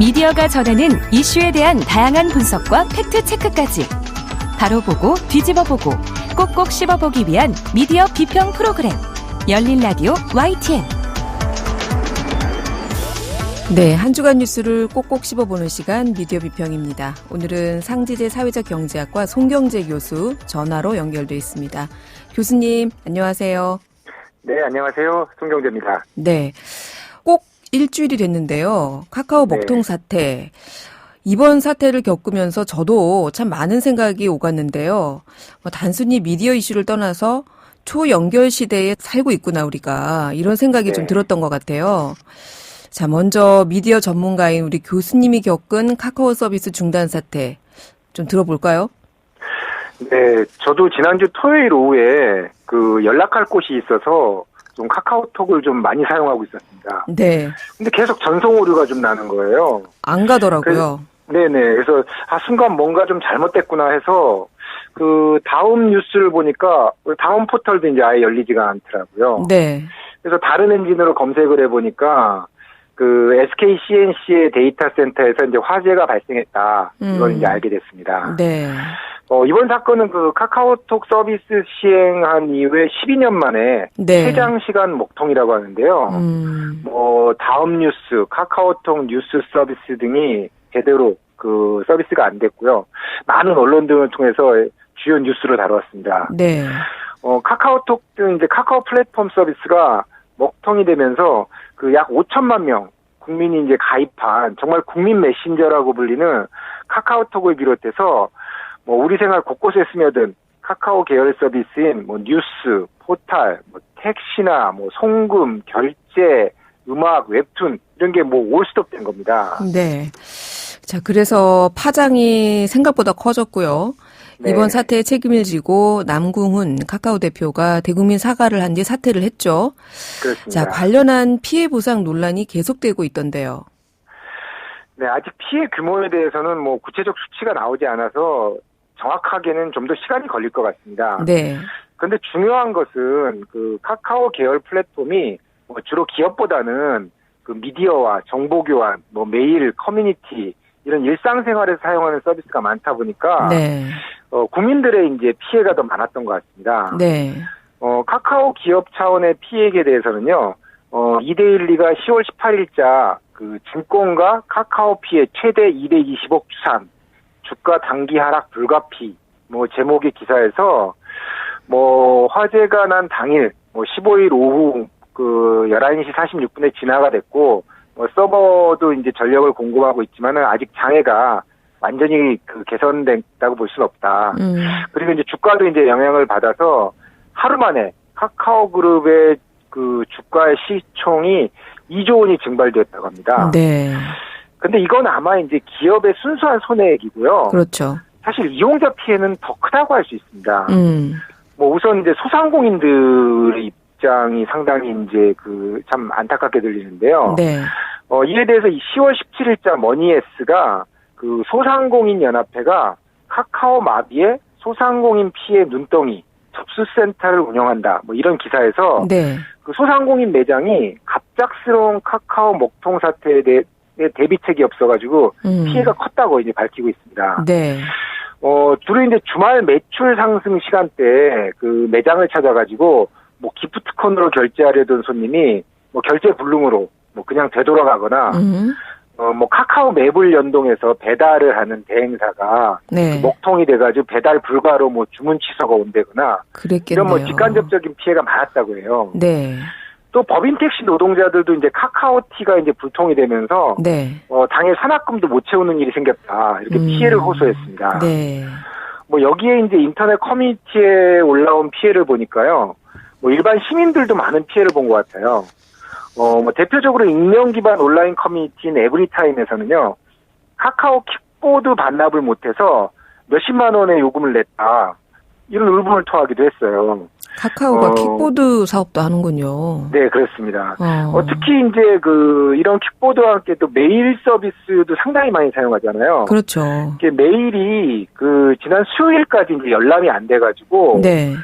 미디어가 전하는 이슈에 대한 다양한 분석과 팩트체크까지 바로 보고 뒤집어 보고 꼭꼭 씹어보기 위한 미디어 비평 프로그램 열린 라디오 YTN. 네, 한 주간 뉴스를 꼭꼭 씹어보는 시간 미디어 비평입니다. 오늘은 상지대 사회적 경제학과 송경재 교수 전화로 연결돼 있습니다. 교수님, 안녕하세요. 네, 안녕하세요. 송경재입니다. 네, 꼭 일주일이 됐는데요. 카카오 먹통 사태. 이번 사태를 겪으면서 저도 참 많은 생각이 오갔는데요. 단순히 미디어 이슈를 떠나서 초연결 시대에 살고 있구나 우리가. 이런 생각이 좀 들었던 것 같아요. 자, 먼저 미디어 전문가인 우리 교수님이 겪은 카카오 서비스 중단 사태 좀 들어볼까요? 네, 저도 지난주 토요일 오후에 연락할 곳이 있어서 좀 카카오톡을 좀 많이 사용하고 있었습니다. 네. 근데 계속 전송 오류가 좀 나는 거예요. 안 가더라고요. 네네. 그래서 순간 뭔가 좀 잘못됐구나 해서 다음 뉴스를 보니까 다음 포털도 이제 아예 열리지가 않더라고요. 네. 그래서 다른 엔진으로 검색을 해보니까 SK CNC의 데이터 센터에서 이제 화재가 발생했다. 이걸 이제 알게 됐습니다. 네. 이번 사건은 카카오톡 서비스 시행한 이후에 12년 만에 최장 시간 목통이라고 하는데요. 다음 뉴스, 카카오톡 뉴스 서비스 등이 제대로 서비스가 안 됐고요. 많은 언론들을 통해서 주요 뉴스를 다루었습니다. 네. 카카오톡 등 이제 카카오 플랫폼 서비스가 먹통이 되면서 약 5천만 명 국민이 이제 가입한 정말 국민 메신저라고 불리는 카카오톡을 비롯해서 우리 생활 곳곳에 스며든 카카오 계열 서비스인 뉴스, 포탈, 택시나 송금, 결제, 음악, 웹툰 이런 게 올스톱 된 겁니다. 네. 자, 그래서 파장이 생각보다 커졌고요. 네. 이번 사태에 책임을 지고 남궁훈 카카오 대표가 대국민 사과를 한 뒤 사퇴를 했죠. 그렇습니다. 자, 관련한 피해 보상 논란이 계속되고 있던데요. 네, 아직 피해 규모에 대해서는 구체적 수치가 나오지 않아서 정확하게는 좀 더 시간이 걸릴 것 같습니다. 네. 그런데 중요한 것은 카카오 계열 플랫폼이 주로 기업보다는 미디어와 정보 교환, 메일, 커뮤니티 이런 일상생활에서 사용하는 서비스가 많다 보니까 네. 국민들의 이제 피해가 더 많았던 것 같습니다. 네. 카카오 기업 차원의 피해에 대해서는요. 이데일리가 10월 18일자 증권가 카카오 피해 최대 220억 추산, 주가 단기 하락 불가피 제목의 기사에서 화재가 난 당일 15일 오후 11시 46분에 진화가 됐고 서버도 이제 전력을 공급하고 있지만은 아직 장애가 완전히 개선됐다고 볼 수는 없다. 그리고 이제 주가도 이제 영향을 받아서 하루 만에 카카오 그룹의 주가의 시총이 2조 원이 증발되었다고 합니다. 네. 근데 이건 아마 이제 기업의 순수한 손해액이고요. 그렇죠. 사실 이용자 피해는 더 크다고 할 수 있습니다. 우선 이제 소상공인들의 입장이 상당히 이제 참 안타깝게 들리는데요. 네. 이에 대해서 10월 17일자 머니에스가 소상공인 연합회가 카카오 마비의 소상공인 피해 눈덩이 접수센터를 운영한다. 이런 기사에서 네. 소상공인 매장이 갑작스러운 카카오 먹통 사태에 대해 대비책이 없어가지고 피해가 컸다고 이제 밝히고 있습니다. 네. 주로 이제 주말 매출 상승 시간대에 매장을 찾아가지고 기프트콘으로 결제하려던 손님이 결제 불능으로 그냥 되돌아가거나 카카오 맵을 연동해서 배달을 하는 대행사가 네. 먹통이 돼가지고 배달 불가로 주문 취소가 온다거나 그랬겠네요. 이런 직간접적인 피해가 많았다고 해요. 네. 또 법인 택시 노동자들도 이제 카카오티가 이제 불통이 되면서 네. 당일 산학금도 못 채우는 일이 생겼다 이렇게 피해를 호소했습니다. 네. 여기에 이제 인터넷 커뮤니티에 올라온 피해를 보니까요. 일반 시민들도 많은 피해를 본 것 같아요. 대표적으로 익명 기반 온라인 커뮤니티인 에브리타임에서는요, 카카오 킥보드 반납을 못해서 몇십만 원의 요금을 냈다. 이런 울분을 토하기도 했어요. 카카오가 킥보드 사업도 하는군요. 네, 그렇습니다. 특히 이제 이런 킥보드와 함께 또 메일 서비스도 상당히 많이 사용하잖아요. 그렇죠. 메일이 지난 수요일까지 이제 열람이 안 돼가지고, 네.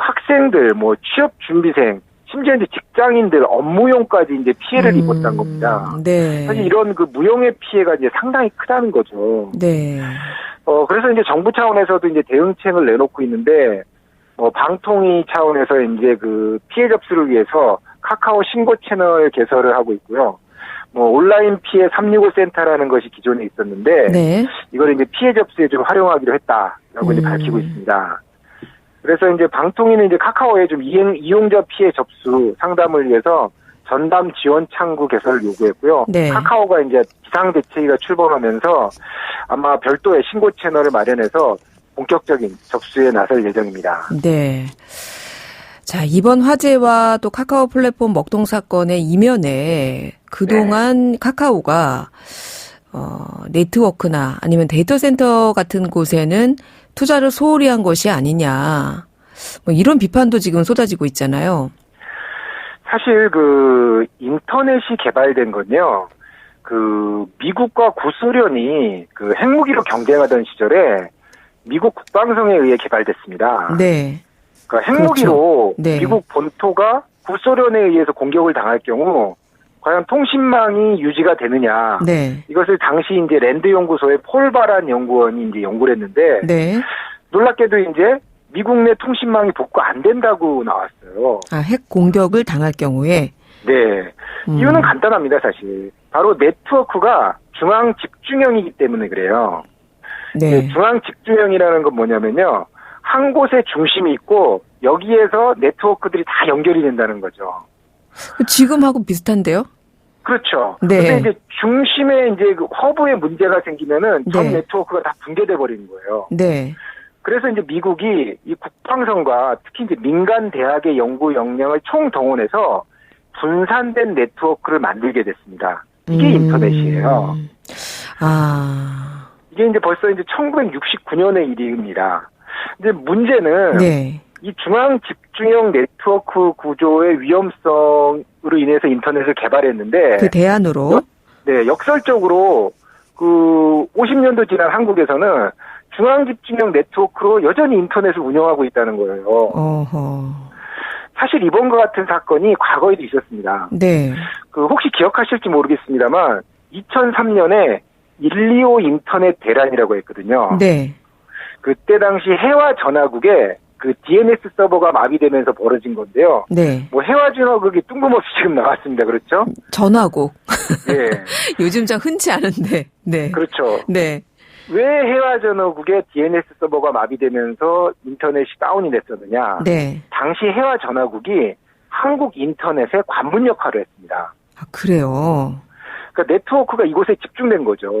학생들, 취업 준비생, 심지어 이제 직장인들 업무용까지 이제 피해를 입었다는 겁니다. 네. 사실 이런 그 무용의 피해가 이제 상당히 크다는 거죠. 네. 그래서 이제 정부 차원에서도 이제 대응책을 내놓고 있는데, 방통위 차원에서 이제 그 피해 접수를 위해서 카카오 신고 채널 개설을 하고 있고요. 온라인 피해 365 센터라는 것이 기존에 있었는데, 네. 이걸 이제 피해 접수에 좀 활용하기로 했다라고 이제 밝히고 있습니다. 그래서 이제 방통위는 이제 카카오에 좀 이용자 피해 접수 상담을 위해서 전담 지원 창구 개설을 요구했고요. 네. 카카오가 이제 비상대책위가 출범하면서 아마 별도의 신고 채널을 마련해서 본격적인 접수에 나설 예정입니다. 네. 자, 이번 화재와 또 카카오 플랫폼 먹통 사건의 이면에 그동안 카카오가 네트워크나 아니면 데이터 센터 같은 곳에는 투자를 소홀히 한 것이 아니냐. 이런 비판도 지금 쏟아지고 있잖아요. 사실 그 인터넷이 개발된 건요. 그 미국과 구소련이 그 핵무기로 경쟁하던 시절에 미국 국방성에 의해 개발됐습니다. 네. 그러니까 핵무기로 그렇죠. 네. 미국 본토가 구소련에 의해서 공격을 당할 경우 과연 통신망이 유지가 되느냐. 네. 이것을 당시 이제 랜드 연구소의 폴 바란 연구원이 이제 연구를 했는데 네. 놀랍게도 이제 미국 내 통신망이 복구 안 된다고 나왔어요. 핵 공격을 당할 경우에. 네. 이유는 간단합니다, 사실. 바로 네트워크가 중앙 집중형이기 때문에 그래요. 네. 중앙 집중형이라는 건 뭐냐면요. 한 곳에 중심이 있고 여기에서 네트워크들이 다 연결이 된다는 거죠. 지금하고 비슷한데요? 그렇죠. 네. 근데 이제 중심에 이제 그 허브에 문제가 생기면은 전 네. 네트워크가 다 붕괴돼 버리는 거예요. 네. 그래서 이제 미국이 이 국방성과 특히 이제 민간 대학의 연구 역량을 총동원해서 분산된 네트워크를 만들게 됐습니다. 이게 인터넷이에요. 이게 이제 벌써 이제 1969년의 일입니다. 이제 문제는 네. 이 중앙 집중형 네트워크 구조의 위험성으로 인해서 인터넷을 개발했는데 그 대안으로. 네, 역설적으로 그 50년도 지난 한국에서는 중앙 집중형 네트워크로 여전히 인터넷을 운영하고 있다는 거예요. 어허. 사실 이번과 같은 사건이 과거에도 있었습니다. 네. 그 혹시 기억하실지 모르겠습니다만 2003년에 125 인터넷 대란이라고 했거든요. 네. 그때 당시 해와 전화국에 그 DNS 서버가 마비되면서 벌어진 건데요. 네. 해와 전화국이 뜬금없이 지금 나왔습니다. 그렇죠? 전화국. 네. 요즘 참 흔치 않은데. 네. 그렇죠. 네. 왜 해와 전화국의 DNS 서버가 마비되면서 인터넷이 다운이 됐었느냐? 네. 당시 해와 전화국이 한국 인터넷의 관문 역할을 했습니다. 아, 그래요. 그러니까 네트워크가 이곳에 집중된 거죠.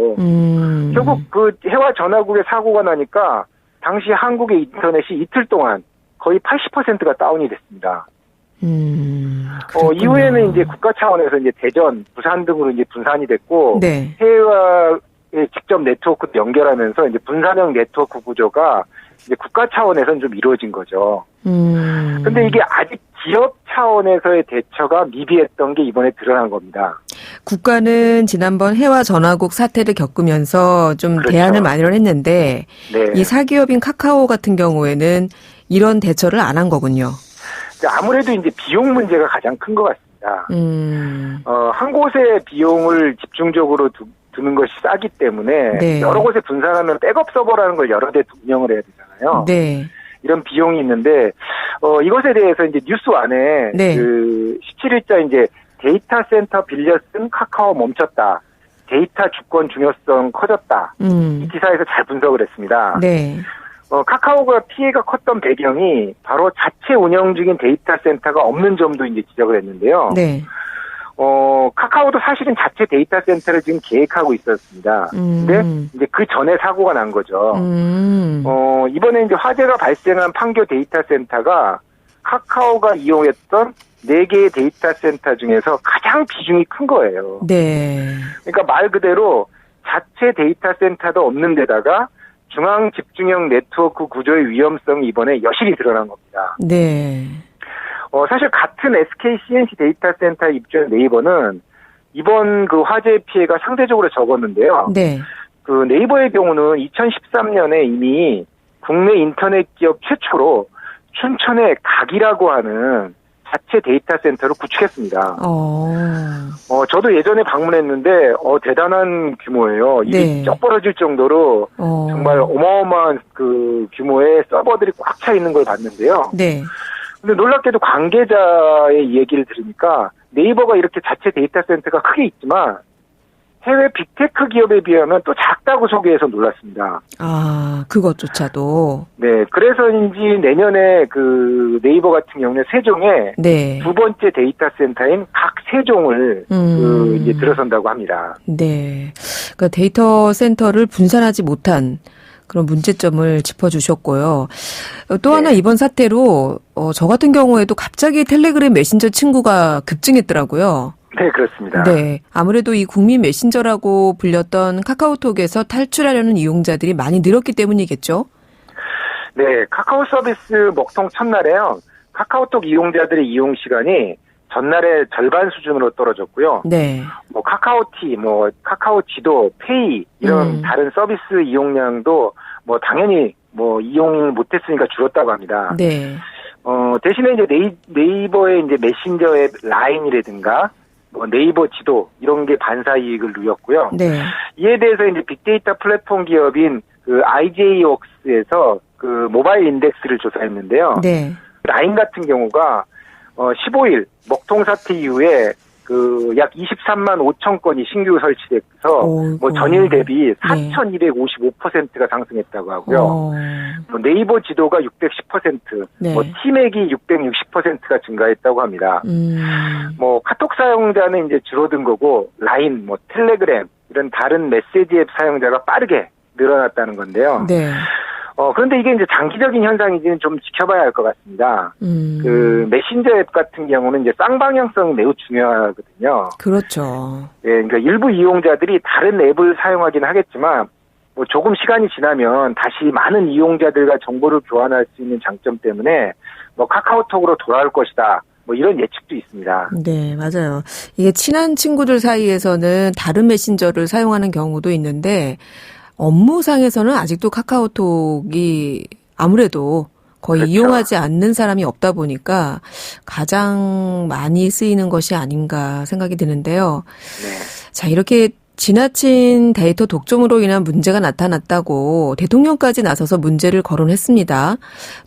결국 그 해와 전화국의 사고가 나니까 당시 한국의 인터넷이 이틀 동안 거의 80%가 다운이 됐습니다. 이후에는 이제 국가 차원에서 이제 대전, 부산 등으로 이제 분산이 됐고, 네. 해외와 직접 네트워크도 연결하면서 이제 분산형 네트워크 구조가 이제 국가 차원에서는 좀 이루어진 거죠. 근데 이게 아직 기업 차원에서의 대처가 미비했던 게 이번에 드러난 겁니다. 국가는 지난번 해와 전화국 사태를 겪으면서 좀 그렇죠. 대안을 마련했는데 네. 이 사기업인 카카오 같은 경우에는 이런 대처를 안 한 거군요. 아무래도 이제 비용 문제가 가장 큰 것 같습니다. 한 곳에 비용을 집중적으로 두는 것이 싸기 때문에 네. 여러 곳에 분산하면 백업 서버라는 걸 여러 대 운영을 해야 되잖아요. 네. 이런 비용이 있는데 이것에 대해서 이제 뉴스 안에 네. 그 17일자 이제 데이터 센터 빌려 쓴 카카오 멈췄다. 데이터 주권 중요성 커졌다. 이 기사에서 잘 분석을 했습니다. 네. 카카오가 피해가 컸던 배경이 바로 자체 운영 중인 데이터 센터가 없는 점도 이제 지적을 했는데요. 네. 카카오도 사실은 자체 데이터 센터를 지금 계획하고 있었습니다. 근데 이제 그 전에 사고가 난 거죠. 이번에 이제 화재가 발생한 판교 데이터 센터가 카카오가 이용했던 4개의 데이터 센터 중에서 가장 비중이 큰 거예요. 네. 그러니까 말 그대로 자체 데이터 센터도 없는 데다가 중앙 집중형 네트워크 구조의 위험성이 이번에 여실히 드러난 겁니다. 네. 사실 같은 SK CNC 데이터 센터에 입주한 네이버는 이번 그 화재 피해가 상대적으로 적었는데요. 네. 그 네이버의 경우는 2013년에 이미 국내 인터넷 기업 최초로 춘천의 각이라고 하는 자체 데이터 센터를 구축했습니다. 어. 저도 예전에 방문했는데 대단한 규모예요. 이게 네. 쩍 벌어질 정도로 정말 어마어마한 그 규모의 서버들이 꽉 차 있는 걸 봤는데요. 네. 근데 놀랍게도 관계자의 얘기를 들으니까 네이버가 이렇게 자체 데이터 센터가 크게 있지만 해외 빅테크 기업에 비하면 또 작다고 소개해서 놀랐습니다. 아, 그것조차도. 네, 그래서인지 내년에 그 네이버 같은 경우는 세종에 네. 두 번째 데이터 센터인 각 세종을 이제 들어선다고 합니다. 네. 그러니까 데이터 센터를 분산하지 못한 그런 문제점을 짚어주셨고요. 또 하나 이번 사태로 저 같은 경우에도 갑자기 텔레그램 메신저 친구가 급증했더라고요. 네, 그렇습니다. 네. 아무래도 이 국민 메신저라고 불렸던 카카오톡에서 탈출하려는 이용자들이 많이 늘었기 때문이겠죠? 네, 카카오 서비스 먹통 첫날에요. 카카오톡 이용자들의 이용 시간이 전날의 절반 수준으로 떨어졌고요. 네. 뭐 카카오티, 뭐 카카오 지도, 페이 이런 다른 서비스 이용량도 뭐 당연히 뭐 이용을 못했으니까 줄었다고 합니다. 네. 대신에 이제 네이버의 이제 메신저 앱 라인이라든가 뭐 네이버 지도 이런 게 반사 이익을 누렸고요. 네. 이에 대해서 이제 빅데이터 플랫폼 기업인 그 IJ웍스에서 그 모바일 인덱스를 조사했는데요. 네. 라인 같은 경우가 15일 먹통 사태 이후에 그 약 23만 5천 건이 신규 설치돼서 뭐 전일 대비 4,255%가 상승했다고 하고요. 뭐 네이버 지도가 610%, 네. 뭐 티맥이 660%가 증가했다고 합니다. 뭐 카톡 사용자는 이제 줄어든 거고 라인, 뭐 텔레그램 이런 다른 메시지 앱 사용자가 빠르게 늘어났다는 건데요. 네. 그런데 이게 이제 장기적인 현상인지는 좀 지켜봐야 할 것 같습니다. 그 메신저 앱 같은 경우는 이제 쌍방향성이 매우 중요하거든요. 그렇죠. 예, 그러니까 일부 이용자들이 다른 앱을 사용하긴 하겠지만 뭐 조금 시간이 지나면 다시 많은 이용자들과 정보를 교환할 수 있는 장점 때문에 뭐 카카오톡으로 돌아올 것이다. 뭐 이런 예측도 있습니다. 네, 맞아요. 이게 친한 친구들 사이에서는 다른 메신저를 사용하는 경우도 있는데 업무상에서는 아직도 카카오톡이 아무래도 거의 그렇죠. 이용하지 않는 사람이 없다 보니까 가장 많이 쓰이는 것이 아닌가 생각이 드는데요. 네. 자, 이렇게 지나친 데이터 독점으로 인한 문제가 나타났다고 대통령까지 나서서 문제를 거론했습니다.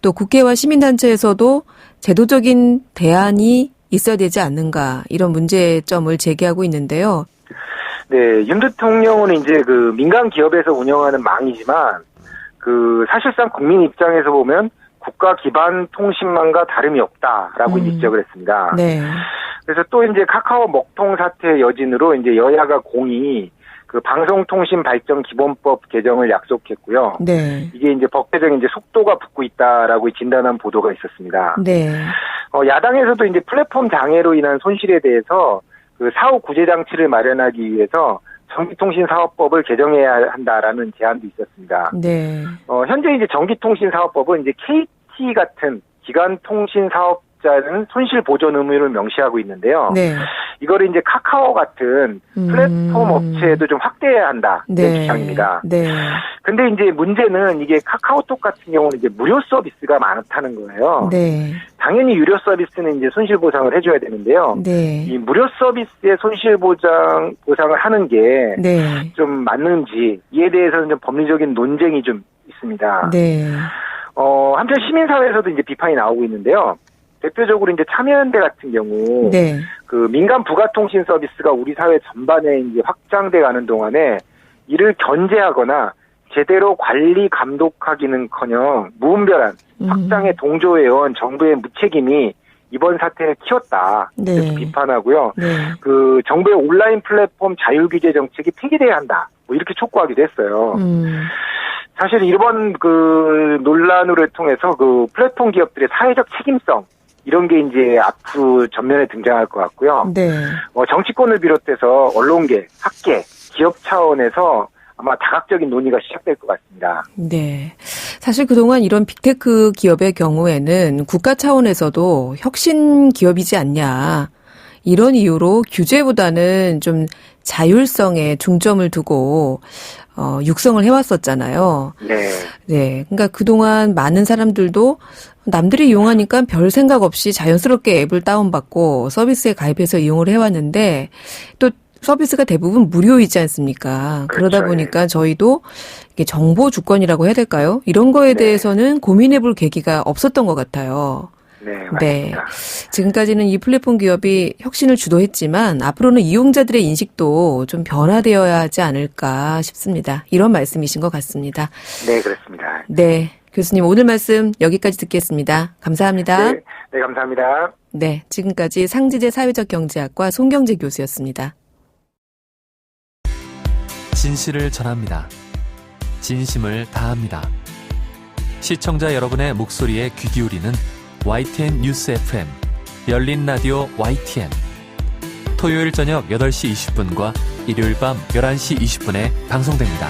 또 국회와 시민단체에서도 제도적인 대안이 있어야 되지 않는가 이런 문제점을 제기하고 있는데요. 네, 윤 대통령은 이제 그 민간 기업에서 운영하는 망이지만 그 사실상 국민 입장에서 보면 국가 기반 통신망과 다름이 없다라고 지적을 했습니다. 네. 그래서 또 이제 카카오 먹통 사태 여진으로 이제 여야가 공히 그 방송통신발전기본법 개정을 약속했고요. 네. 이게 이제 법 개정에 이제 속도가 붙고 있다라고 진단한 보도가 있었습니다. 네. 야당에서도 이제 플랫폼 장애로 인한 손실에 대해서 그 사후 구제 장치를 마련하기 위해서 전기통신사업법을 개정해야 한다라는 제안도 있었습니다. 네. 현재 이제 전기통신사업법은 이제 KT 같은 기간통신사업자는 손실 보전 의무를 명시하고 있는데요. 네. 이거를 이제 카카오 같은 플랫폼 업체에도 좀 확대해야 한다. 이런 네. 주장입니다. 네. 근데 이제 문제는 이게 카카오톡 같은 경우는 이제 무료 서비스가 많다는 거예요. 네. 당연히 유료 서비스는 이제 손실 보상을 해줘야 되는데요. 네. 이 무료 서비스의 손실 보상을 하는 게 네. 좀 맞는지 이에 대해서는 좀 법리적인 논쟁이 좀 있습니다. 네. 한편 시민사회에서도 이제 비판이 나오고 있는데요. 대표적으로 이제 참여연대 같은 경우 네. 그 민간 부가통신 서비스가 우리 사회 전반에 이제 확장돼 가는 동안에 이를 견제하거나 제대로 관리 감독하기는커녕 무분별한 확장에 동조해온 정부의 무책임이 이번 사태를 키웠다. 네. 이렇게 비판하고요. 네. 그 정부의 온라인 플랫폼 자율 규제 정책이 폐기돼야 한다. 뭐 이렇게 촉구하기도 했어요. 사실 이번 그 논란을 통해서 그 플랫폼 기업들의 사회적 책임성 이런 게 이제 앞으로 전면에 등장할 것 같고요. 네. 정치권을 비롯해서 언론계, 학계, 기업 차원에서 아마 다각적인 논의가 시작될 것 같습니다. 네. 사실 그동안 이런 빅테크 기업의 경우에는 국가 차원에서도 혁신 기업이지 않냐. 이런 이유로 규제보다는 좀 자율성에 중점을 두고 육성을 해왔었잖아요. 네. 네. 그러니까 그동안 많은 사람들도 남들이 이용하니까 별 생각 없이 자연스럽게 앱을 다운받고 서비스에 가입해서 이용을 해왔는데 또 서비스가 대부분 무료이지 않습니까? 그러다 그렇죠. 보니까 저희도 이게 정보 주권이라고 해야 될까요? 이런 거에 대해서는 고민해 볼 계기가 없었던 것 같아요. 네, 맞습니다. 지금까지는 이 플랫폼 기업이 혁신을 주도했지만 앞으로는 이용자들의 인식도 좀 변화되어야 하지 않을까 싶습니다. 이런 말씀이신 것 같습니다. 네, 그렇습니다. 네. 교수님 오늘 말씀 여기까지 듣겠습니다. 감사합니다. 네, 감사합니다. 네. 지금까지 상지대 사회적경제학과 송경재 교수였습니다. 진실을 전합니다. 진심을 다합니다. 시청자 여러분의 목소리에 귀 기울이는 YTN 뉴스 FM 열린 라디오 YTN 토요일 저녁 8시 20분과 일요일 밤 11시 20분에 방송됩니다.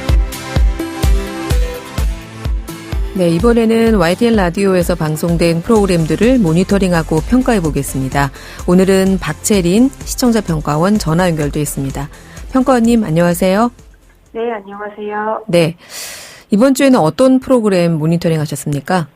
네, 이번에는 YTN 라디오에서 방송된 프로그램들을 모니터링하고 평가해 보겠습니다. 오늘은 박채린 시청자 평가원 전화 연결돼 있습니다. 평가원님 안녕하세요. 네, 안녕하세요. 네, 이번 주에는 어떤 프로그램 모니터링 하셨습니까?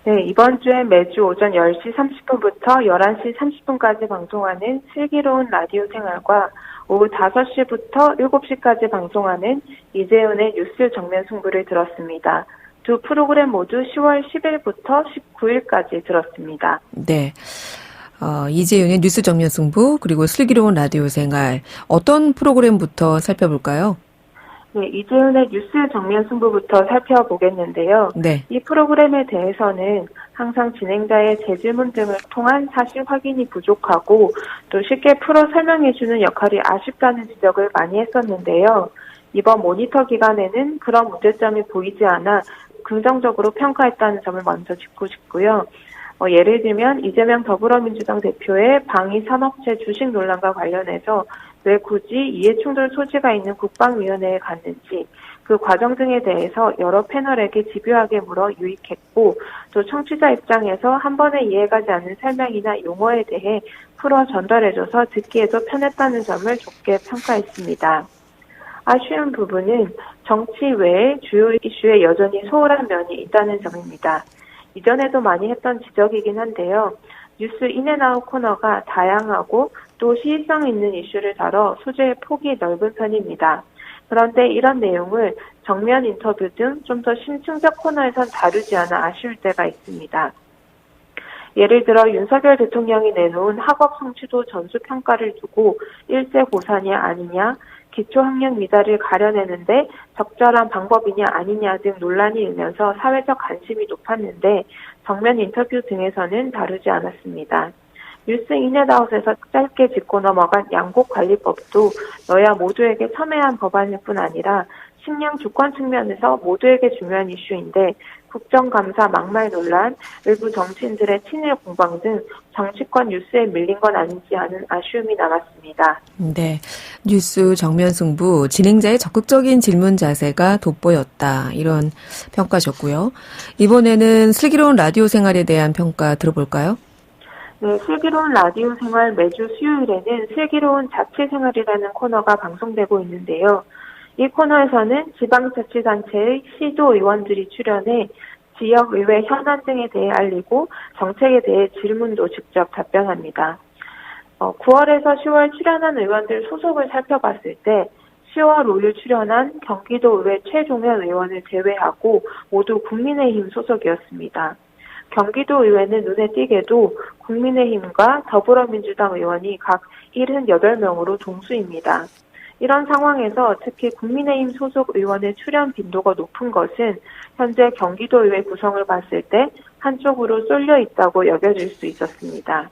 네, 이번 주에 매주 오전 10시 30분부터 11시 30분까지 방송하는 슬기로운 라디오 생활과 오후 5시부터 7시까지 방송하는 이재훈의 뉴스 정면 승부를 들었습니다. 두 프로그램 모두 10월 10일부터 19일까지 들었습니다. 네. 이재윤의 뉴스 정면 승부 그리고 슬기로운 라디오 생활 어떤 프로그램부터 살펴볼까요? 네, 이재훈의 뉴스 정면 승부부터 살펴보겠는데요. 네. 이 프로그램에 대해서는 항상 진행자의 재질문 등을 통한 사실 확인이 부족하고 또 쉽게 풀어 설명해주는 역할이 아쉽다는 지적을 많이 했었는데요. 이번 모니터 기간에는 그런 문제점이 보이지 않아 긍정적으로 평가했다는 점을 먼저 짚고 싶고요. 예를 들면 이재명 더불어민주당 대표의 방위산업체 주식 논란과 관련해서 왜 굳이 이해충돌 소지가 있는 국방위원회에 갔는지 그 과정 등에 대해서 여러 패널에게 집요하게 물어 유익했고 또 청취자 입장에서 한 번에 이해가지 않는 설명이나 용어에 대해 풀어 전달해줘서 듣기에도 편했다는 점을 좋게 평가했습니다. 아쉬운 부분은 정치 외의 주요 이슈에 여전히 소홀한 면이 있다는 점입니다. 이전에도 많이 했던 지적이긴 한데요. 뉴스 인앤아웃 코너가 다양하고 또 시의성 있는 이슈를 다뤄 소재의 폭이 넓은 편입니다. 그런데 이런 내용을 정면 인터뷰 등 좀 더 심층적 코너에선 다루지 않아 아쉬울 때가 있습니다. 예를 들어 윤석열 대통령이 내놓은 학업 성취도 전수평가를 두고 일제고사냐 아니냐, 기초학력 미달을 가려내는데 적절한 방법이냐 아니냐 등 논란이 일면서 사회적 관심이 높았는데 정면 인터뷰 등에서는 다루지 않았습니다. 뉴스 인앤아웃에서 짧게 짚고 넘어간 양곡관리법도 여야 모두에게 첨예한 법안일 뿐 아니라 식량 주권 측면에서 모두에게 중요한 이슈인데 국정감사 막말 논란, 일부 정치인들의 친일 공방 등 정치권 뉴스에 밀린 건 아닌지 하는 아쉬움이 남았습니다. 네. 뉴스 정면 승부, 진행자의 적극적인 질문 자세가 돋보였다. 이런 평가셨고요. 이번에는 슬기로운 라디오 생활에 대한 평가 들어볼까요? 네, 슬기로운 라디오 생활 매주 수요일에는 슬기로운 자치생활이라는 코너가 방송되고 있는데요. 이 코너에서는 지방자치단체의 시도의원들이 출연해 지역의회 현안 등에 대해 알리고 정책에 대해 질문도 직접 답변합니다. 9월에서 10월 출연한 의원들 소속을 살펴봤을 때 10월 5일 출연한 경기도의회 최종현 의원을 제외하고 모두 국민의힘 소속이었습니다. 경기도의회는 눈에 띄게도 국민의힘과 더불어민주당 의원이 각 78명으로 동수입니다. 이런 상황에서 특히 국민의힘 소속 의원의 출연 빈도가 높은 것은 현재 경기도의회 구성을 봤을 때 한쪽으로 쏠려 있다고 여겨질 수 있었습니다.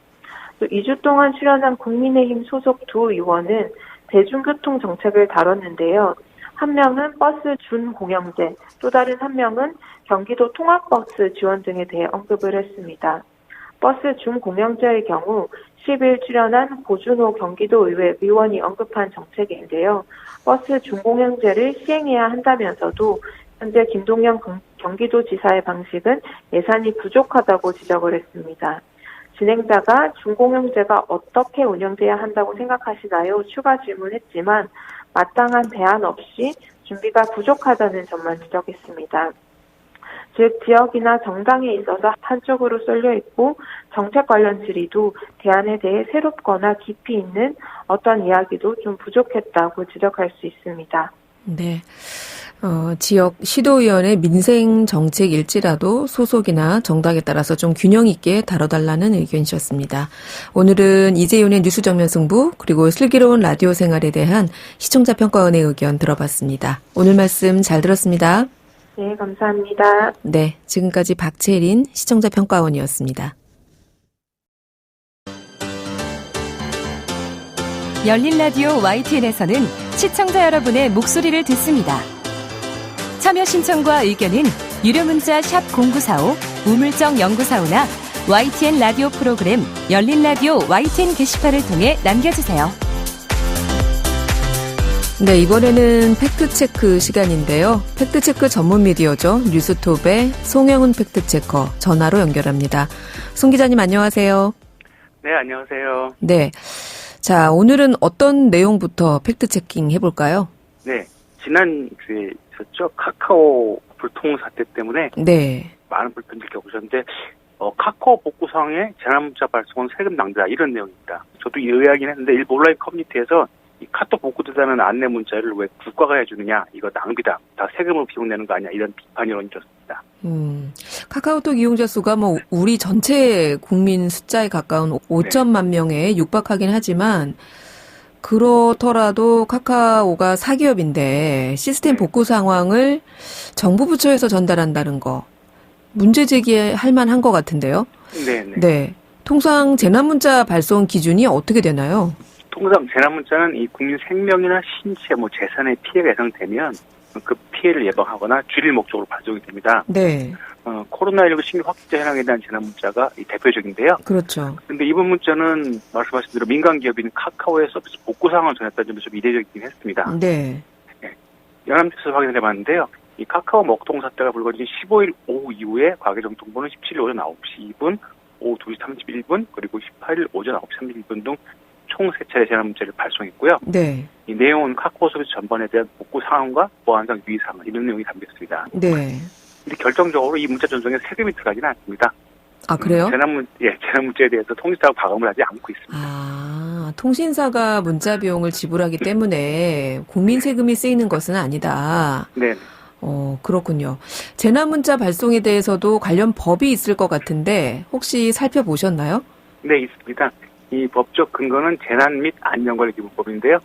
또 2주 동안 출연한 국민의힘 소속 두 의원은 대중교통 정책을 다뤘는데요. 한 명은 버스 준공영제, 또 다른 한 명은 경기도 통학버스 지원 등에 대해 언급을 했습니다. 버스 준공영제의 경우 10일 출연한 고준호 경기도의회 의원이 언급한 정책인데요. 버스 준공영제를 시행해야 한다면서도 현재 김동연 경기도지사의 방식은 예산이 부족하다고 지적을 했습니다. 진행자가 준공영제가 어떻게 운영돼야 한다고 생각하시나요? 추가 질문했지만 마땅한 대안 없이 준비가 부족하다는 점만 지적했습니다. 즉 지역이나 정당에 있어서 한쪽으로 쏠려 있고 정책 관련 질의도 대안에 대해 새롭거나 깊이 있는 어떤 이야기도 좀 부족했다고 지적할 수 있습니다. 네. 지역 시도위원회 민생 정책일지라도 소속이나 정당에 따라서 좀 균형 있게 다뤄달라는 의견이셨습니다. 오늘은 이재윤의 뉴스 정면 승부 그리고 슬기로운 라디오 생활에 대한 시청자 평가원의 의견 들어봤습니다. 오늘 말씀 잘 들었습니다. 네, 감사합니다. 네, 지금까지 박채린 시청자 평가원이었습니다. 열린 라디오 YTN에서는 시청자 여러분의 목소리를 듣습니다. 참여 신청과 의견은 유료 문자 샵 0945, 우물정 0945나 YTN 라디오 프로그램 열린 라디오 YTN 게시판을 통해 남겨주세요. 네, 이번에는 팩트체크 시간인데요. 팩트체크 전문 미디어죠. 뉴스톱의 송영훈 팩트체커 전화로 연결합니다. 송 기자님 안녕하세요. 네, 안녕하세요. 네. 자, 오늘은 어떤 내용부터 팩트체킹 해볼까요? 네, 지난주에 있었죠. 카카오 불통 사태 때문에 네. 많은 불편들 겪으셨는데 카카오 복구상에 재난문자 발송은 세금 낭비다 이런 내용입니다. 저도 의아하긴 했는데 일부 온라인 커뮤니티에서 이 카톡 복구되다는 안내 문자를 왜 국가가 해주느냐, 이거 낭비다, 다 세금으로 비용내는 거 아니야, 이런 비판 여론이 있었습니다. 카카오톡 이용자 수가 뭐 우리 전체 국민 숫자에 가까운 5천만 명에 육박하긴 하지만 그렇더라도 카카오가 사기업인데 시스템 복구 상황을 정부 부처에서 전달한다는 거 문제 제기할 만한 것 같은데요. 네네. 네. 통상 재난문자 발송 기준이 어떻게 되나요? 통상 재난문자는 이 국민 생명이나 신체, 재산에 피해가 예상되면 그 피해를 예방하거나 줄일 목적으로 발송이 됩니다. 네. 코로나19 신규 확진자 현황에 대한 재난문자가 대표적인데요. 그렇죠. 근데 이번 문자는 말씀하신 대로 민간 기업인 카카오의 서비스 복구 상황을 전했다는 점이 좀 이례적이긴 했습니다. 네. 연합뉴스에서 확인을 해봤는데요. 이 카카오 먹통 사태가 불거진 15일 오후 이후에 과계정통부는 17일 오전 9시 2분, 오후 2시 31분, 그리고 18일 오전 9시 31분 등 총 3차례 재난문자를 발송했고요. 네. 이 내용은 카카오 서비스 전반에 대한 복구 상황과 보안상 유의 사항 이런 내용이 담겼습니다. 네. 근데 결정적으로 이 문자 전송에 세금이 들어가지는 않습니다. 아, 그래요? 재난문자에 대해서 통신사가 과금을 하지 않고 있습니다. 아, 통신사가 문자 비용을 지불하기 때문에 국민 세금이 쓰이는 것은 아니다. 네. 그렇군요. 재난문자 발송에 대해서도 관련 법이 있을 것 같은데 혹시 살펴보셨나요? 네, 있습니다. 이 법적 근거는 재난 및 안전관리기본법인데요.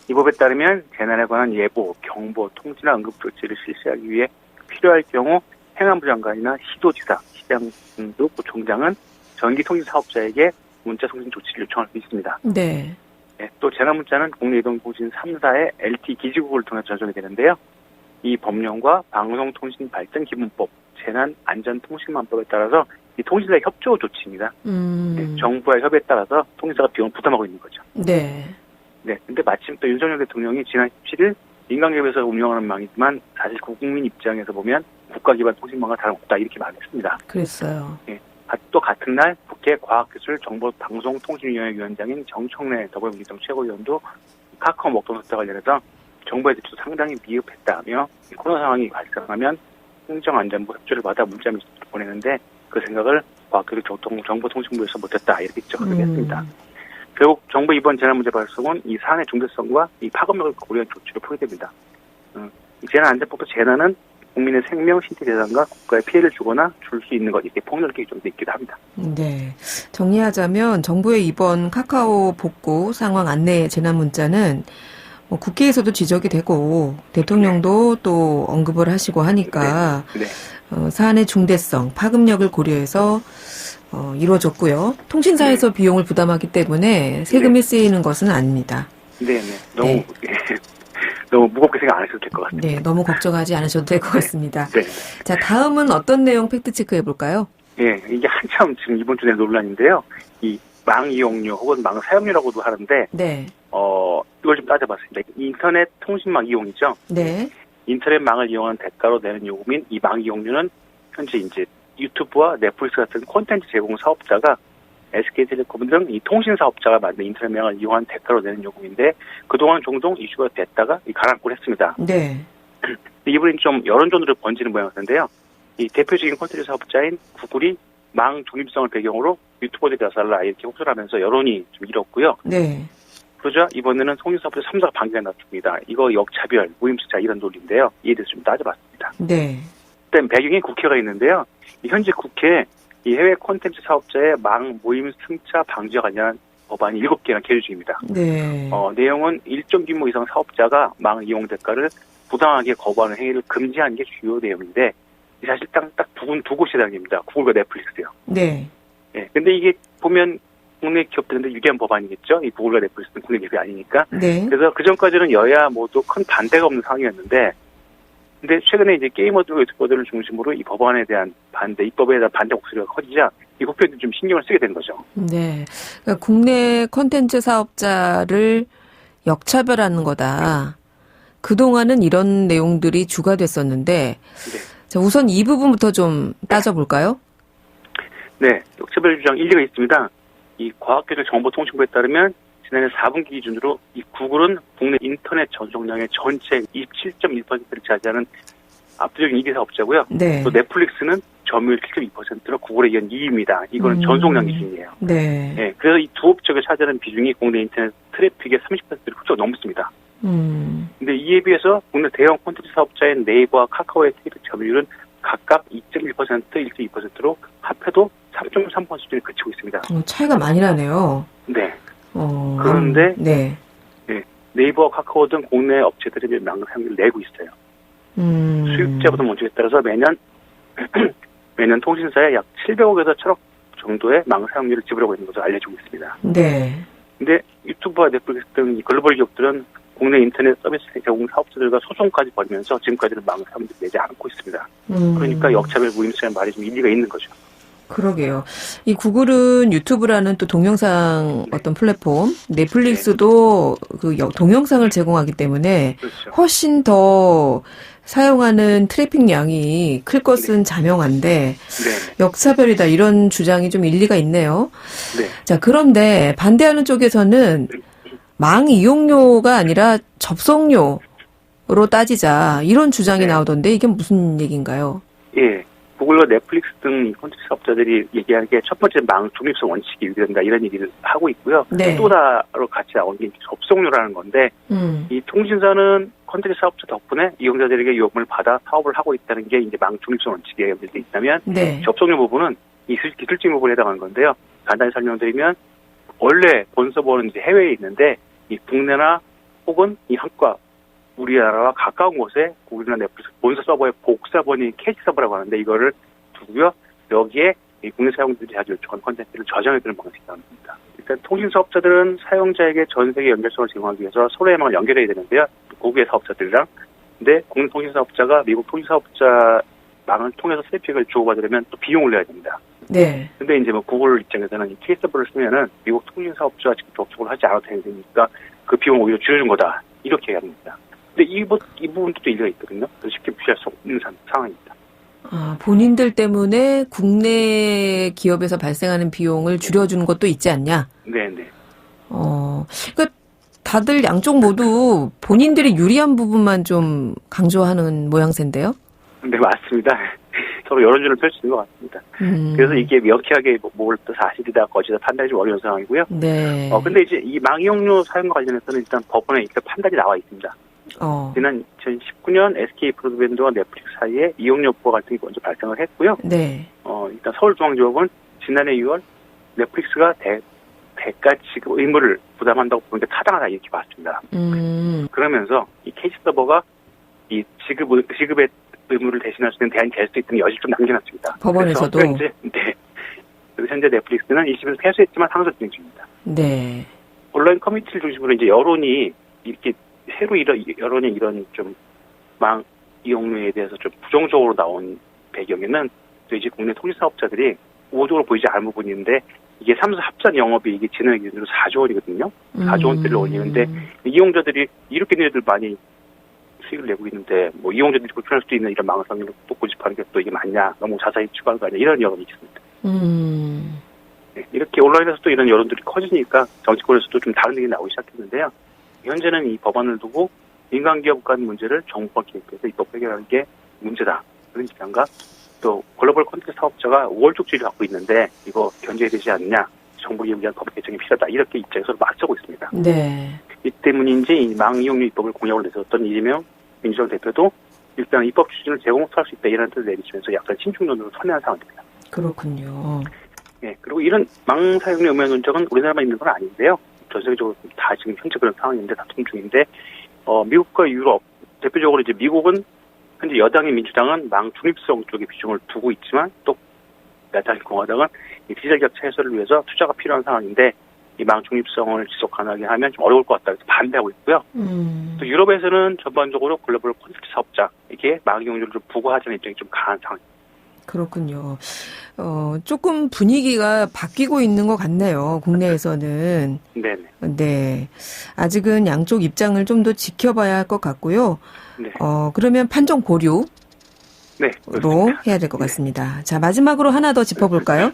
이 법에 따르면 재난에 관한 예보, 경보, 통지나 응급 조치를 실시하기 위해 필요할 경우 행안부 장관이나 시도지사, 시장 등 총장은 전기통신사업자에게 문자통신 조치를 요청할 수 있습니다. 네. 네, 또 재난문자는 국내이동통신 3사의 LT 기지국을 통해 전송이 되는데요. 이 법령과 방송통신발전기본법, 재난안전통신망법에 따라서 이 통신사의 협조 조치입니다. 네, 정부의 협의에 따라서 통신사가 비용을 부담하고 있는 거죠. 네. 네, 근데 마침 또 윤석열 대통령이 지난 17일 민간기업에서 운영하는 망이지만 사실 국민 입장에서 보면 국가 기반 통신망과 다름없다 이렇게 말했습니다. 그랬어요. 네, 또 같은 날 국회 과학기술정보방송통신위원회 위원장인 정청래 더불어민주당 최고위원도 카카오 먹통 사태 관련해서 정부의 대처도 상당히 미흡했다며 코로나 상황이 발생하면 행정안전부 협조를 받아 문자 메시지를 보내는데 그 생각을 과학기술 정보통신부에서 못했다 이렇게 지적하기도 했습니다. 결국 정부 이번 재난문제 발송은 이 사안의 중대성과 이 파급력을 고려한 조치로 포기됩니다. 이 재난안전법도 재난은 국민의 생명, 신체 재산과 국가에 피해를 주거나 줄 수 있는 것 이렇게 폭넓게 좀 있기도 합니다. 네. 정리하자면 정부의 이번 카카오 복구 상황 안내 재난문자는 국회에서도 지적이 되고 대통령도 또 언급을 하시고 하니까 네. 사안의 중대성, 파급력을 고려해서 이루어졌고요. 통신사에서 비용을 부담하기 때문에 세금이 쓰이는 것은 아닙니다. 네. 너무 무겁게 생각 안 하셔도 될 것 같습니다. 네, 너무 걱정하지 않으셔도 될 것 같습니다. 네. 자, 다음은 어떤 내용 팩트체크 해볼까요? 예, 이게 한참 지금 이번 주에 논란인데요. 이 망 이용료 혹은 망 사용료라고도 하는데, 네. 이걸 좀 따져봤습니다. 인터넷 통신망 이용이죠. 네. 인터넷망을 이용하는 대가로 내는 요금인 이 망 이용료는 현재 이제 유튜브와 넷플릭스 같은 콘텐츠 제공 사업자가 SK텔레콤 등 이 통신 사업자가 만든 인터넷망을 이용한 대가로 내는 요금인데 그동안 종종 이슈가 됐다가 가라앉곤 했습니다. 네. 이번엔 좀 여론전으로 번지는 모양이었는데요. 이 대표적인 콘텐츠 사업자인 구글이 망 중립성을 배경으로 유튜버들이 나서라 이렇게 호소를 하면서 여론이 좀 일었고요. 네. 그러자 이번에는 통신사업자 3사가 반기가 나왔습니다. 이거 역차별, 무임승차 이런 논리인데요. 이에 대해서 좀 따져봤습니다. 네. 일단 배경에 국회가 있는데요. 현재 국회 이 해외 콘텐츠 사업자의 망 무임승차 방지와 관련한 법안이 7개나 계류 중입니다. 네. 내용은 일정 규모 이상 사업자가 망 이용 대가를 부당하게 거부하는 행위를 금지하는 게 주요 내용인데 사실 딱 두 곳이 해당됩니다. 구글과 넷플릭스요. 네. 예. 근데 이게 보면 국내 기업들인데 유리한 법안이겠죠. 이 구글과 넷플릭스는 국내 기업이 아니니까. 네. 그래서 그 전까지는 여야 모두 큰 반대가 없는 상황이었는데, 근데 최근에 이제 게이머들과 유튜버들을 중심으로 이 법안에 대한 반대, 입법에 대한 반대 목소리가 커지자 이 국회도 좀 신경을 쓰게 된 거죠. 네. 그러니까 국내 콘텐츠 사업자를 역차별하는 거다. 그동안은 이런 내용들이 주가 됐었는데, 네. 자, 우선 이 부분부터 좀 따져볼까요? 네. 역차별 주장 일리가 있습니다. 이 과학기술정보통신부에 따르면 지난해 4분기 기준으로 이 구글은 국내 인터넷 전송량의 전체 27.1%를 차지하는 압도적인 1위 사업자고요. 네. 또 넷플릭스는 점유율 7.2%로 구글에 이은 2위입니다. 이거는 전송량 기준이에요. 네. 네, 그래서 이 두 업체가 차지하는 비중이 국내 인터넷 트래픽의 30%를 훌쩍 넘습니다. 근데 이에 비해서 국내 대형 콘텐츠 사업자인 네이버와 카카오의 트래픽 점유율은 각각 2.1%, 1.2%로 합해도 3.3% 수준에 그치고 있습니다. 차이가 많이 나네요. 네. 그런데 네. 네이버와 카카오 등 국내 업체들이 망 사용료를 내고 있어요. 수입자보다 문제에 따라서 매년 통신사에 약 700억에서 1,000억 정도의 망 사용료를 지불하고 있는 것으로 알려지고 있습니다. 네. 근데 유튜브와 넷플릭스 등 이 글로벌 기업들은 국내 인터넷 서비스 제공 사업자들과 소송까지 벌이면서 지금까지는 망 사용료를 내지 않고 있습니다. 그러니까 역차별 무임승차의 말이 좀 일리가 있는 거죠. 그러게요. 이 구글은 유튜브라는 또 동영상 어떤 플랫폼, 넷플릭스도 그 동영상을 제공하기 때문에 그렇죠. 훨씬 더 사용하는 트래픽량이 클 것은 자명한데 네. 역차별이다 이런 주장이 좀 일리가 있네요. 네. 자, 그런데 반대하는 쪽에서는 망 이용료가 아니라 접속료로 따지자 이런 주장이 네. 나오던데 이게 무슨 얘기인가요? 예. 구글과 넷플릭스 등 콘텐츠 사업자들이 얘기하는 게 첫 번째 망 중립성 원칙이 유지된다 이런 얘기를 하고 있고요. 네. 또 다로 같이 나오는 게 접속료라는 건데 이 통신사는 콘텐츠 사업자 덕분에 이용자들에게 요금을 받아 사업을 하고 있다는 게 이제 망 중립성 원칙에 연결돼 있다면 네. 접속료 부분은 이 기술적인 부분에 해당하는 건데요. 간단히 설명드리면 원래 본 서버는 이제 해외에 있는데 이 국내나 혹은 이 한과 우리나라와 가까운 곳에 구글이나 넷플릭스 본사 서버의 복사본이 캐시 서버라고 하는데 이거를 두고요. 여기에 이 국내 사용자들이 자주 요청한 콘텐츠를 저장해두는 방식이 나옵니다. 일단 통신 사업자들은 사용자에게 전 세계 연결성을 제공하기 위해서 서로의 망을 연결해야 되는데요. 고객 사업자들이랑. 근데 국내 통신 사업자가 미국 통신 사업자 망을 통해서 트래픽을 주고받으려면 또 비용을 내야 됩니다. 네. 근데 이제 뭐 구글 입장에서는 이 캐시 서버를 쓰면은 미국 통신 사업자와 직접 접촉을 하지 않아도 되니까 그 비용을 오히려 줄여준 거다. 이렇게 얘기합니다. 근데 이 부분도 또 일리가 있거든요. 그래서 쉽게 무시할 수 없는 상황입니다. 아, 본인들 때문에 국내 기업에서 발생하는 비용을 줄여주는 것도 있지 않냐? 네네. 그러니까 다들 양쪽 모두 본인들이 유리한 부분만 좀 강조하는 모양새인데요? 네, 맞습니다. 서로 여론전을 펼치는 것 같습니다. 그래서 이게 명쾌하게 뭘 또 사실이다, 거짓이다 판단이 좀 어려운 상황이고요. 네. 근데 이제 이 망이용료 사용과 관련해서는 일단 법원에 이렇게 판단이 나와 있습니다. 지난 2019년 SK 브로드밴드와 넷플릭스 사이에 이용료 부과 갈등이 먼저 발생을 했고요. 네. 일단 서울중앙지법은 지난해 6월 넷플릭스가 대가 지급 의무를 부담한다고 보는데 타당하다 이렇게 봤습니다. 그러면서 이 캐시 서버가 이 지급의 의무를 대신할 수 있는 대안이 될 수 있다는 여지를 좀 남겨놨습니다. 법원에서도. 그래서 현재 넷플릭스는 1심에서 패소했지만 항소 진행 중입니다. 네. 온라인 커뮤니티를 중심으로 이제 여론이 이렇게 새로 여론이 이런 좀 망 이용료에 대해서 좀 부정적으로 나온 배경에는 또 이제 국내 통신 사업자들이 우호적으로 보이지 않은 부분이 있는데 이게 3사 합산 영업이익이 지난해 기준으로 4조 원이거든요. 4조 원대를 올리는데 이용자들이 이렇게 너희들 많이 수익을 내고 있는데 뭐 이용자들이 불편할 수도 있는 이런 망상을 또 고집하는 게 또 이게 맞냐, 너무 자세히 추가한 거 아니냐 이런 여론이 있습니다. 네, 이렇게 온라인에서 또 이런 여론들이 커지니까 정치권에서도 좀 다른 얘기 나오기 시작했는데요. 현재는 이 법안을 두고 민간기업 간 문제를 정부가 개입해서 입법 해결하는 게 문제다. 그런 입장과 또 글로벌 콘텐츠 사업자가 우월적 지위를 갖고 있는데 이거 견제되지 않느냐, 정부 이용에 대한 법 개정이 필요하다 이렇게 입장에서 맞서고 있습니다. 네. 이 때문인지 이 망이용료 입법을 공약을 내세웠던 이재명 민주당 대표도 일단 입법 추진을 재검토할 수 있다 이런 뜻을 내비치면서 약간 신중론으로 선회한 상황입니다. 그렇군요. 네, 그리고 이런 망 사용료 음해 논쟁은 우리나라만 있는 건 아닌데요. 전 세계적으로 다 지금 현재 그런 상황인데 다툼 중인데 미국과 유럽 대표적으로 이제 미국은 현재 여당인 민주당은 망 중립성 쪽에 비중을 두고 있지만 또 야당 공화당은 이 디젤 격차 해소를 위해서 투자가 필요한 상황인데 이 망 중립성을 지속 가능하게 하면 좀 어려울 것 같다 해서 반대하고 있고요. 또 유럽에서는 전반적으로 글로벌 콘텐츠 사업자에게 망 이용료를 좀 부과하자는 입장이 좀 강한 상황입니다. 그렇군요. 조금 분위기가 바뀌고 있는 것 같네요. 국내에서는. 네네. 네. 아직은 양쪽 입장을 좀 더 지켜봐야 할 것 같고요. 네. 그러면 판정 보류로 네. 해야 될 것 같습니다. 자, 마지막으로 하나 더 짚어볼까요?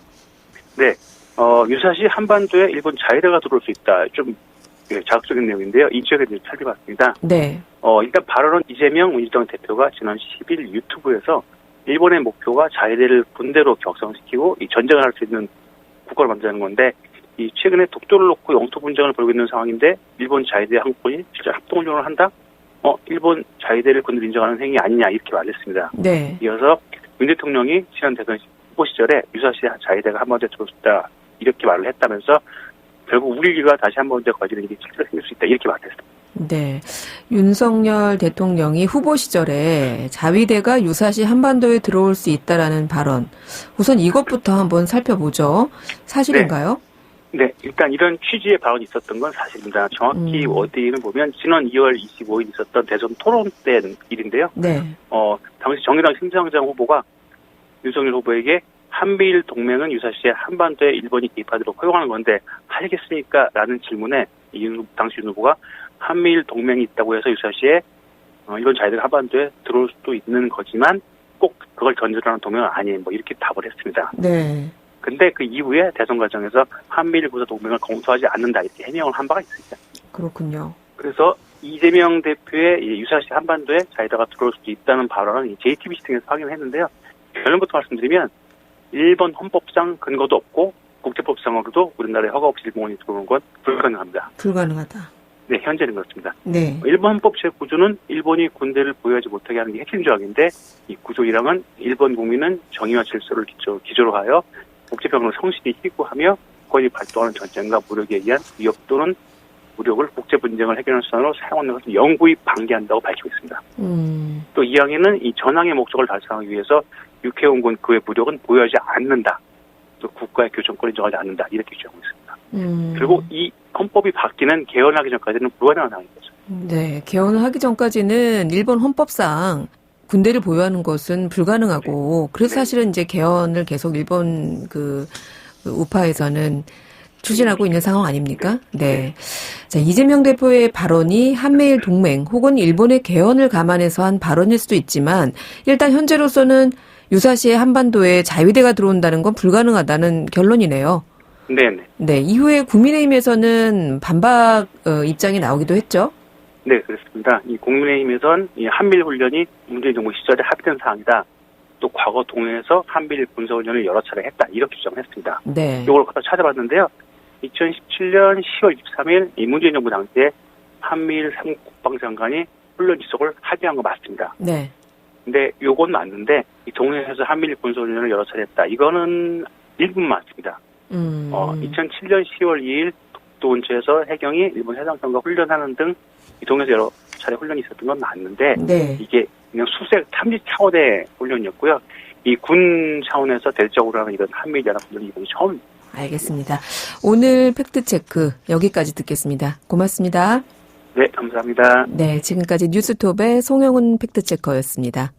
네. 유사시 한반도에 일본 자위대가 들어올 수 있다. 좀 자극적인 내용인데요. 이 지역에 대해서 살펴봤습니다. 네. 일단 발언은 이재명 민주당 대표가 지난 10일 유튜브에서 일본의 목표가 자위대를 군대로 격상시키고 이 전쟁을 할 수 있는 국가를 만드는 건데 이 최근에 독도를 놓고 영토 분쟁을 벌이고 있는 상황인데 일본 자위대 항공권이 실제 합동훈련을 한다? 일본 자위대를 군대로 인정하는 행위 아니냐 이렇게 말했습니다. 네. 이어서 윤 대통령이 지난 대선 후보 시절에 유사시 자위대가 한반도에 들어올 수 있다 이렇게 말을 했다면서 결국 우리가 다시 한반도에 거지는 일이 실제로 생길 수 있다 이렇게 말했습니다. 네. 윤석열 대통령이 후보 시절에 자위대가 유사시 한반도에 들어올 수 있다라는 발언. 우선 이것부터 한번 살펴보죠. 사실인가요? 네. 일단 이런 취지의 발언이 있었던 건 사실입니다. 정확히 어디는 보면 지난 2월 25일 있었던 대선 토론 때 일인데요. 네. 당시 정의당 심상정 후보가 윤석열 후보에게 한미일 동맹은 유사시에 한반도에 일본이 개입하도록 허용하는 건데 하시겠습니까? 라는 질문에 당시 윤 후보가 한미일 동맹이 있다고 해서 유사시에 일본 자위대가 한반도에 들어올 수도 있는 거지만 꼭 그걸 견제하는 동맹은 아니에요. 뭐 이렇게 답을 했습니다. 네. 근데 그 이후에 대선 과정에서 한미일 군사 동맹을 검토하지 않는다 이렇게 해명을 한 바가 있습니다. 그렇군요. 그래서 이재명 대표의 유사시 한반도에 자위대가 들어올 수도 있다는 발언은 JTBC 등에서 확인했는데요. 결론부터 말씀드리면 일본 헌법상 근거도 없고 국제법상으로도 우리나라에 허가 없이 일본이 들어오는 건 불가능합니다. 불가능하다. 네, 현재는 그렇습니다. 네. 일본 헌법 제9조는 일본이 군대를 보유하지 못하게 하는 게 핵심 조항인데 이 구조 1항은 일본 국민은 정의와 질서를 기조로 하여 국제법령을 성실히 희구하며 국권이 발동하는 전쟁과 무력에 의한 위협 또는 무력을 국제 분쟁을 해결하는 수단으로 사용하는 것을 영구히 방기한다고 밝히고 있습니다. 또 2항에는 이 전항의 목적을 달성하기 위해서 육해공군 그의 무력은 보유하지 않는다. 또 국가의 교정권을 인정하지 않는다. 이렇게 주장하고 있습니다. 그리고 이 헌법이 바뀌는 개헌하기 전까지는 불가능한 상황인 거죠. 네, 개헌을 하기 전까지는 일본 헌법상 군대를 보유하는 것은 불가능하고 그래서 사실은 이제 개헌을 계속 일본 그 우파에서는 추진하고 있는 상황 아닙니까? 네. 자, 이재명 대표의 발언이 한미일 동맹 혹은 일본의 개헌을 감안해서 한 발언일 수도 있지만 일단 현재로서는 유사시에 한반도에 자위대가 들어온다는 건 불가능하다는 결론이네요. 네네. 네. 이후에 국민의힘에서는 반박 입장이 나오기도 했죠. 네, 그렇습니다. 이 국민의힘에선 이 한미일 훈련이 문재인 정부 시절에 합의된 사항이다. 또 과거 동해에서 한미일 군사훈련을 여러 차례 했다. 이렇게 주장했습니다. 네. 이걸 갖다 찾아봤는데요. 2017년 10월 23일 이 문재인 정부 당시에 한미일 3국 국방장관이 훈련 지속을 합의한 거 맞습니다. 네. 근데 요건 맞는데 이 동해에서 한미일 군사훈련을 여러 차례 했다. 이거는 일부분 맞습니다. 2007년 10월 2일 독도 근처에서 해경이 일본 해상선과 훈련하는 등 이 동해에서 여러 차례 훈련이 있었던 건 맞는데 네. 이게 그냥 수색 탐지 차원의 훈련이었고요. 이 군 차원에서 대적으로 하는 이런 한미일 연합 훈련이 이번이 처음입니다. 알겠습니다. 오늘 팩트체크 여기까지 듣겠습니다. 고맙습니다. 네, 감사합니다. 네, 지금까지 뉴스톱의 송영훈 팩트체커였습니다.